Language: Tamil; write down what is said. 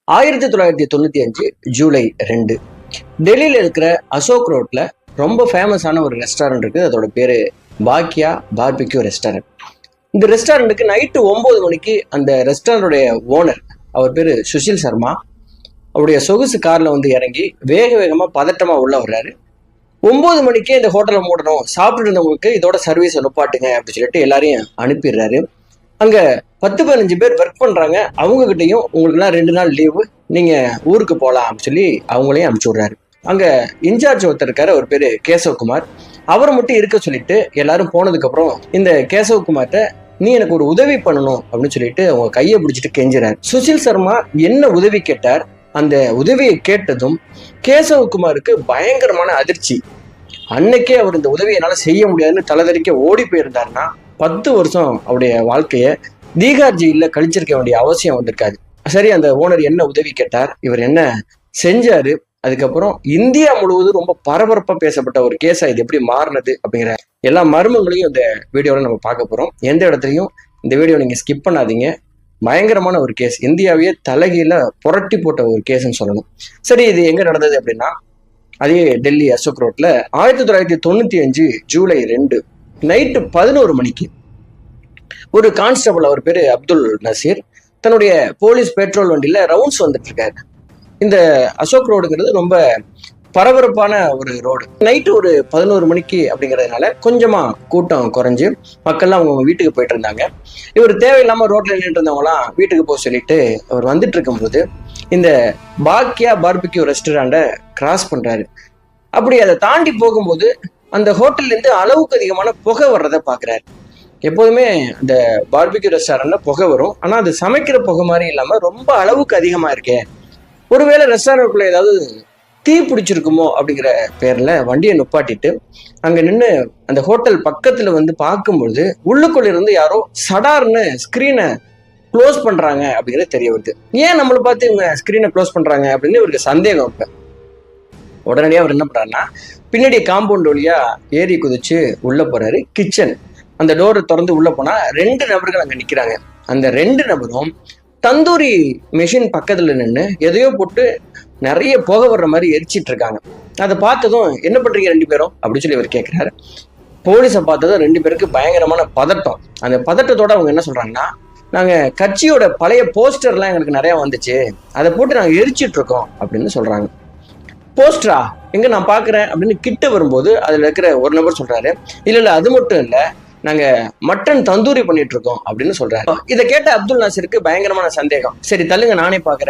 1995 ஜூலை 2 டெல்லியில இருக்கிற அசோக் ரோட்ல ரொம்ப ஃபேமஸான ஒரு ரெஸ்டாரண்ட் இருக்கு. அதோட பேரு பாக்கியா பார்பிக்யூ ரெஸ்டாரண்ட். இந்த ரெஸ்டாரண்ட்டுக்கு நைட்டு 9 மணிக்கு அந்த ரெஸ்டாரண்டுடைய ஓனர், அவர் பேரு சுஷில் சர்மா, அவருடைய சொகுசு கார்ல வந்து இறங்கி வேக வேகமா பதட்டமா உள்ள வர்றாரு. 9 மணிக்கே இந்த ஹோட்டலை மூடணும், சாப்பிட்டு இருந்தவங்களுக்கு இதோட சர்வீஸ் நுப்பாட்டுங்க அப்படின்னு சொல்லிட்டு எல்லாரையும் அனுப்பிடுறாரு. அங்க 10-15 பேர் ஒர்க் பண்றாங்க. அவங்க கிட்டையும் உங்களுக்குலாம் 2 நாள் லீவு, நீங்க ஊருக்கு போகலாம் அப்படின்னு சொல்லி அவங்களையும் அனுப்பிச்சு விடுறாரு. அங்க இன்சார்ஜ் ஒருத்தர் இருக்காரு, அவர் பேரு கேசவகுமார். அவரை மட்டும் இருக்க சொல்லிட்டு எல்லாரும் போனதுக்கு அப்புறம் இந்த கேசவகுமார்ட்ட நீ எனக்கு ஒரு உதவி பண்ணணும் அப்படின்னு சொல்லிட்டு அவங்க கையை பிடிச்சிட்டு கெஞ்சுறாரு. சுஷில் சர்மா என்ன உதவி கேட்டார். அந்த உதவியை கேட்டதும் கேசவகுமாருக்கு பயங்கரமான அதிர்ச்சி. அன்னைக்கே அவர் இந்த உதவியை என்னால செய்ய முடியாதுன்னு தலைதறிக்க ஓடி போயிருந்தாருன்னா 10 வருஷம் அவருடைய வாழ்க்கைய தீகார் ஜெயில கழிச்சிருக்க வேண்டிய அவசியம் வந்திருக்காது. சரி, அந்த ஓனர் என்ன உதவி கேட்டார், இவர் என்ன செஞ்சாரு, அதுக்கப்புறம் இந்தியா முழுவதும் ரொம்ப பரபரப்பா பேசப்பட்ட ஒரு கேஸா இது எப்படி மாறினது அப்படிங்கிற எல்லா மர்மங்களையும் இந்த வீடியோல நம்ம பார்க்க போறோம். எந்த இடத்துலையும் இந்த வீடியோ நீங்க ஸ்கிப் பண்ணாதீங்க. பயங்கரமான ஒரு கேஸ், இந்தியாவையே தலைகீழ புரட்டி போட்ட ஒரு கேஸ்ன்னு சொல்லணும். சரி, இது எங்க நடந்தது அப்படின்னா, அதே டெல்லி அசோக் ரோட்ல 1995 ஜூலை 2 நைட்டு 11 மணிக்கு ஒரு கான்ஸ்டபிள், அவர் பேரு அப்துல் நசீர், தன்னுடைய போலீஸ் பெட்ரோல் வண்டியில ரவுண்ட்ஸ் வந்துட்டு இருக்காரு. இந்த அசோக் ரோடுங்கிறது ரொம்ப பரபரப்பான ஒரு ரோடு. நைட்டு ஒரு 11 மணிக்கு அப்படிங்கிறதுனால கொஞ்சமா கூட்டம் குறைஞ்சு மக்கள்லாம் அவங்க வீட்டுக்கு போயிட்டு இருந்தாங்க. இவர் தேவையில்லாம ரோட்ல நின்றுட்டு இருந்தவங்களாம் வீட்டுக்கு போக சொல்லிட்டு அவர் வந்துட்டு இருக்கும்போது இந்த பாக்கியா பார்பிக்யூ ரெஸ்டாரண்ட்டை கிராஸ் பண்றாரு. அப்படி அதை தாண்டி போகும்போது அந்த ஹோட்டல்ல இருந்து அளவுக்கு அதிகமான புகை வர்றதை பாக்குறாரு. எப்போதுமே இந்த பார்பிக்யூ ரெஸ்டாரண்ட்ல புகை வரும், ஆனா அது சமைக்கிற புகை மாதிரி இல்லாம ரொம்ப அளவுக்கு அதிகமா இருக்கே, ஒருவேளை ரெஸ்டாரண்ட்குள்ள ஏதாவது தீ பிடிச்சிருக்குமோ அப்படிங்கிற பேர்ல வண்டியை நுப்பாட்டிட்டு அங்க நின்று அந்த ஹோட்டல் பக்கத்துல வந்து பார்க்கும்பொழுது உள்ளுக்குள்ள இருந்து யாரோ சடார்னு ஸ்கிரீனை க்ளோஸ் பண்றாங்க அப்படிங்கிறது தெரிய வருது. ஏன் நம்மளை பார்த்து இவங்க ஸ்கிரீனை க்ளோஸ் பண்றாங்க அப்படின்னு இவருக்கு சந்தேகம். இப்ப உடனடியாக அவர் என்ன பண்றாருன்னா, பின்னாடி காம்பவுண்ட் வழியா ஏறி குதிச்சு உள்ள போறாரு. கிச்சன் அந்த டோரை திறந்து உள்ள போனா 2 நபர்கள் அங்க நிக்கிறாங்க. அந்த 2 நபரும் தந்தூரி மெஷின் பக்கத்துல நின்று எதையோ போட்டு நிறைய புகை வர்ற மாதிரி எரிச்சிட்டு இருக்காங்க. அதை பார்த்ததும் என்ன பண்றீங்க 2 பேரும் அப்படின்னு சொல்லி இவர் கேட்கிறாரு. போலீஸை பார்த்ததும் 2 பேருக்கு பயங்கரமான பதட்டம். அந்த பதட்டத்தோட அவங்க என்ன சொல்றாங்கன்னா, நாங்க கட்சியோட பழைய போஸ்டர்லாம் எங்களுக்கு நிறைய வந்துச்சு, அதை போட்டு நாங்க எரிச்சிட்டு இருக்கோம் அப்படின்னு சொல்றாங்க. போஸ்டரா எங்க நான் பாக்குறேன் அப்படின்னு கிட்ட வரும்போது அதுல இருக்கிற ஒரு நபர் சொல்றாரு, இல்ல அது மட்டும் இல்ல, நாங்க மட்டன் தந்தூரி பண்ணிட்டு இருக்கோம் அப்படின்னு சொல்றாரு. இதை கேட்ட அப்துல் நாசிருக்கு பயங்கரமான சந்தேகம். சரி தள்ளுங்க நானே பாக்குறேன்